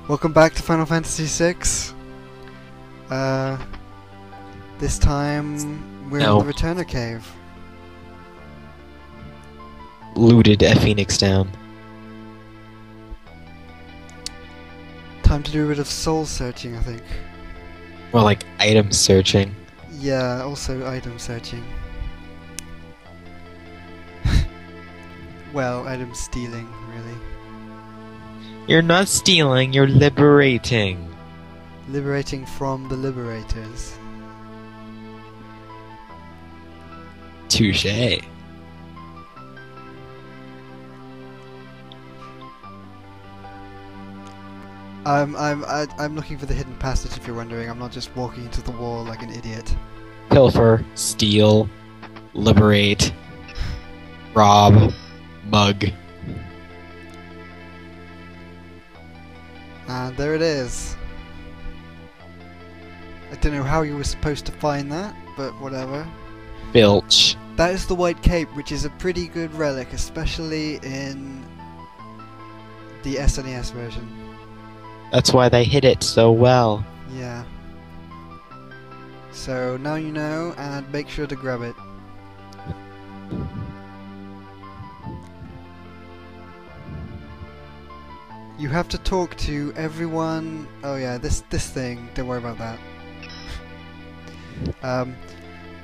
Welcome back to Final Fantasy VI. This time we're in the Returner Cave. Looted a Phoenix down. Time to do a bit of soul searching, I think. Well, like item searching. Yeah, also item searching. Well, item stealing, really. You're not stealing, you're liberating. Liberating from the liberators. Touché. I'm looking for the hidden passage, if you're wondering. I'm not just walking into the wall like an idiot. Pilfer, steal, liberate, rob, mug. And there it is. I don't know how you were supposed to find that, but whatever. Filch. That is the White Cape, which is a pretty good relic, especially in the SNES version. That's why they hit it so well. Yeah. So now you know, and make sure to grab it. You have to talk to everyone. Oh yeah, this thing. Don't worry about that.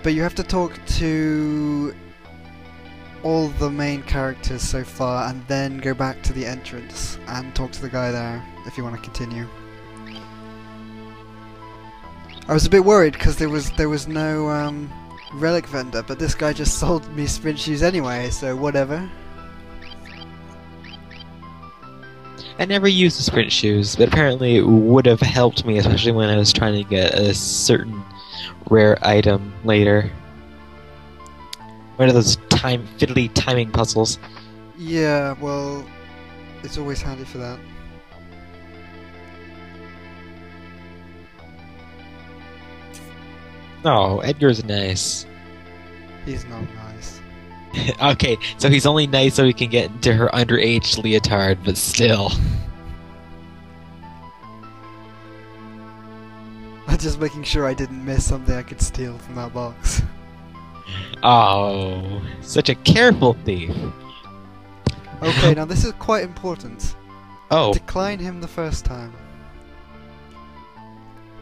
But you have to talk to all the main characters so far, and then go back to the entrance and talk to the guy there if you want to continue. I was a bit worried because there was no relic vendor, but this guy just sold me sprint shoes anyway, so whatever. I never used the sprint shoes, but apparently it would have helped me, especially when I was trying to get a certain rare item later. One of those fiddly timing puzzles. Yeah, well, it's always handy for that. Oh, Edgar's nice. He's not nice. Okay, so he's only nice so he can get into her underage leotard, but still. I'm just making sure I didn't miss something I could steal from that box. Oh, such a careful thief. Okay, now this is quite important. Oh. Decline him the first time.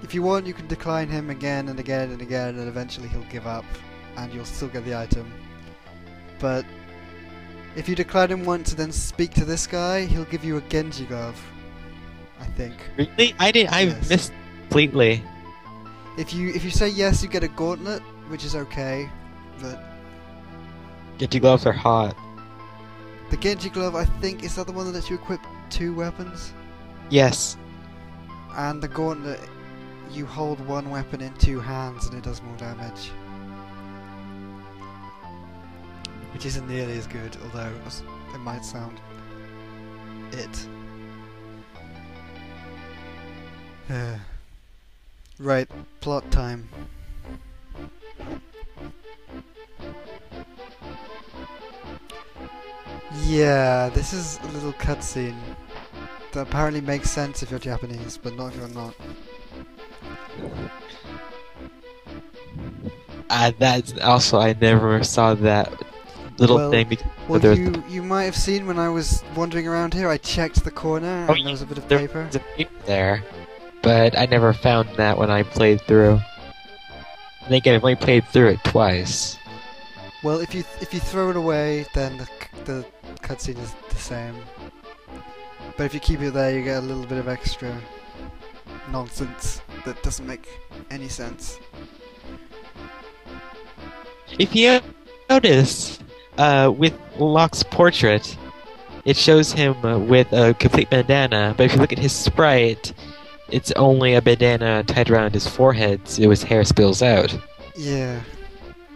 If you want, you can decline him again and again and again, and eventually he'll give up, and you'll still get the item. But if you decline him once and then speak to this guy, he'll give you a Genji glove, I think. Really? I missed completely. If you say yes, you get a gauntlet, which is okay, but Genji gloves are hot. the Genji glove, I think, is that the one that lets you equip 2 weapons? Yes. And the gauntlet, you hold one weapon in 2 hands and it does more damage. Which isn't nearly as good, although it might sound it. Right, plot time. Yeah, this is a little cutscene that apparently makes sense if you're Japanese, but not if you're not. That's also, I never saw that little thing. Well, you might have seen when I was wandering around here, I checked the corner and there was a bit of paper. There's a paper there, but I never found that when I played through. I think I've only played through it twice. Well, if you throw it away, then the cutscene is the same. But if you keep it there, you get a little bit of extra nonsense that doesn't make any sense. If you notice, with Locke's portrait, it shows him with a complete bandana, but if you look at his sprite, it's only a bandana tied around his forehead so his hair spills out. Yeah,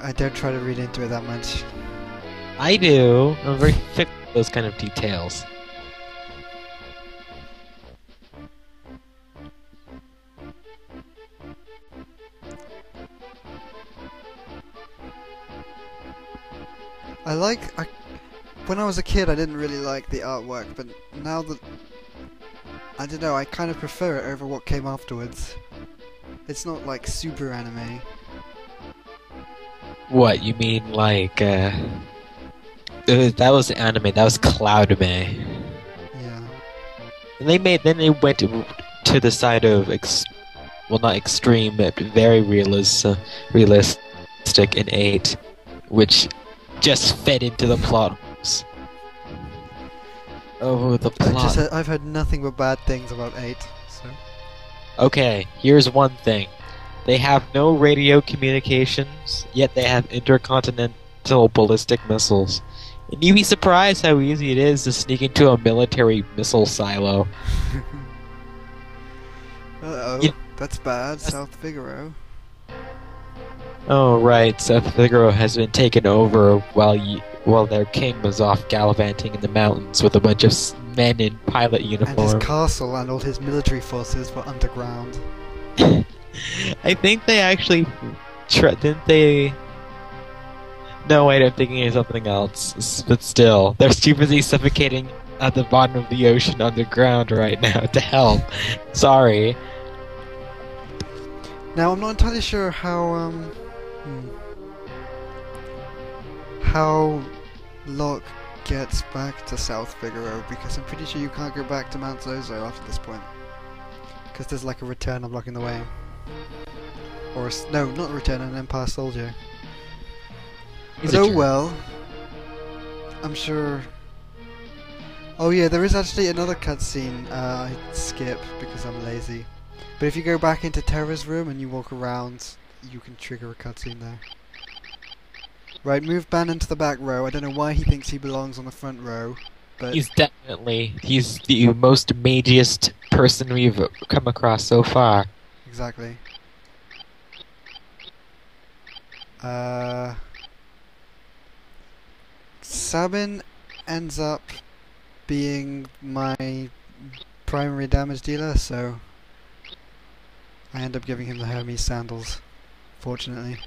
I don't try to read into it that much. I do. I'm very thick with those kind of details. When I was a kid, I didn't really like the artwork, but now that I don't know, I kind of prefer it over what came afterwards. It's not like super anime. What, you mean like, that was anime, that was Cloudme. Yeah. And then they went to the side of, well, not extreme, but very realistic in 8, which just fed into the plot holes. Oh, the plot. I've heard nothing but bad things about 8, so... Okay, here's one thing. They have no radio communications, yet they have intercontinental ballistic missiles. And you'd be surprised how easy it is to sneak into a military missile silo. Uh-oh, that's bad, South Figaro. Oh right, South Figaro has been taken over while their king was off gallivanting in the mountains with a bunch of men in pilot uniforms. And his castle and all his military forces were underground. I think they actually didn't they? No, wait, I'm thinking of something else. But still, they're stupidly suffocating at the bottom of the ocean underground right now to help. Sorry. Now, I'm not entirely sure how Locke gets back to South Figaro, because I'm pretty sure you can't go back to Mount Zozo after this point. Because there's like a returner blocking the way. Or no, not a returner, an Empire soldier. But oh well. I'm sure... Oh yeah, there is actually another cutscene I skip because I'm lazy. But if you go back into Terra's room and you walk around, you can trigger a cutscene there. Right, move Bannon to the back row. I don't know why he thinks he belongs on the front row, but... He's the most magiest person we've come across so far. Exactly. Sabin ends up being my primary damage dealer, so I end up giving him the Hermes sandals, fortunately.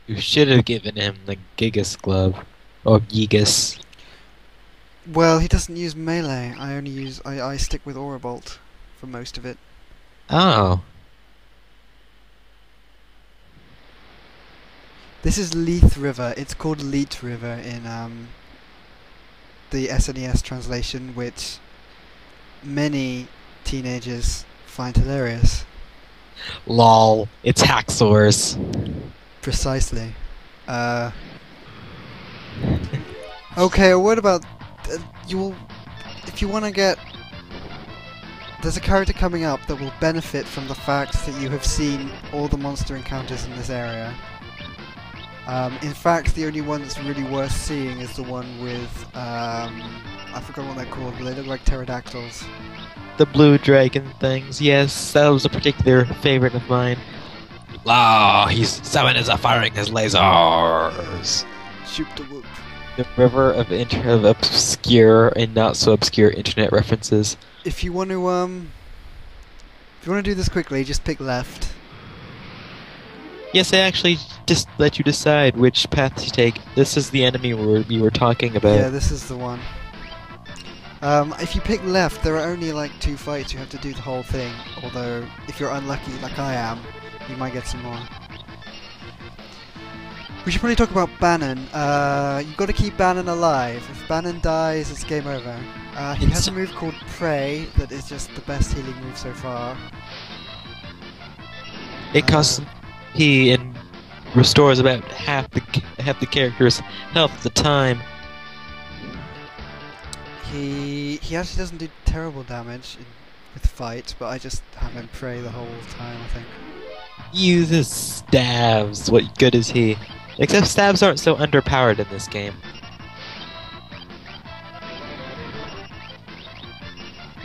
You should have given him the Gigas glove. Or Gigas. Well, he doesn't use melee. I stick with Aura Bolt for most of it. Oh. This is Leith River. It's called Leet River in the SNES translation, which many teenagers find hilarious. Lol. It's Haxor's. Precisely. Okay, a word about... if you want to get... There's a character coming up that will benefit from the fact that you have seen all the monster encounters in this area. In fact, the only one that's really worth seeing is the one with... I forgot what they're called, but they look like pterodactyls. The blue dragon things, yes, that was a particular favorite of mine. Oh, Sabin is firing his lasers. Shoot the whoop. The river of obscure and not so obscure internet references. If you want to do this quickly, just pick left. Yes, I actually just let you decide which path to take. This is the enemy we were talking about. Yeah, this is the one. If you pick left, there are only like 2 fights. You have to do the whole thing. Although, if you're unlucky, like I am, you might get some more. We should probably talk about Bannon. You've got to keep Bannon alive. If Bannon dies, it's game over. He has a move called Prey that is just the best healing move so far. It costs P and restores about half the character's health at the time. He actually doesn't do terrible damage with fight, but I just have him Prey the whole time, I think. Uses stabs. What good is he? Except stabs aren't so underpowered in this game.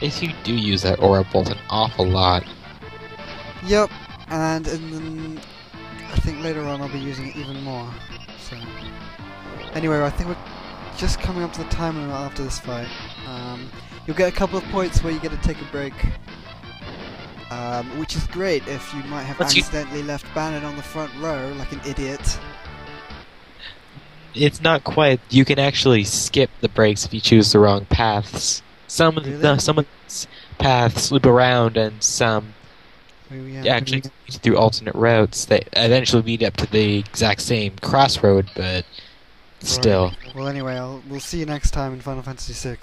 If you do use that Aura Bolt an awful lot. Yep, and I think later on I'll be using it even more. So anyway, I think we're just coming up to the time limit after this fight. You'll get a couple of points where you get to take a break. Which is great if you might have accidentally left Bannon on the front row like an idiot. It's not quite. You can actually skip the breaks if you choose the wrong paths. Some of paths loop around, and some Oh, yeah. actually through alternate routes that eventually lead up to the exact same crossroad, but still. Right. Well, anyway, we'll see you next time in Final Fantasy VI.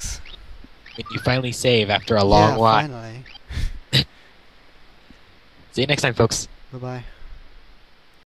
When you finally save after a long Yeah, while. finally. See you next time, folks. Bye-bye.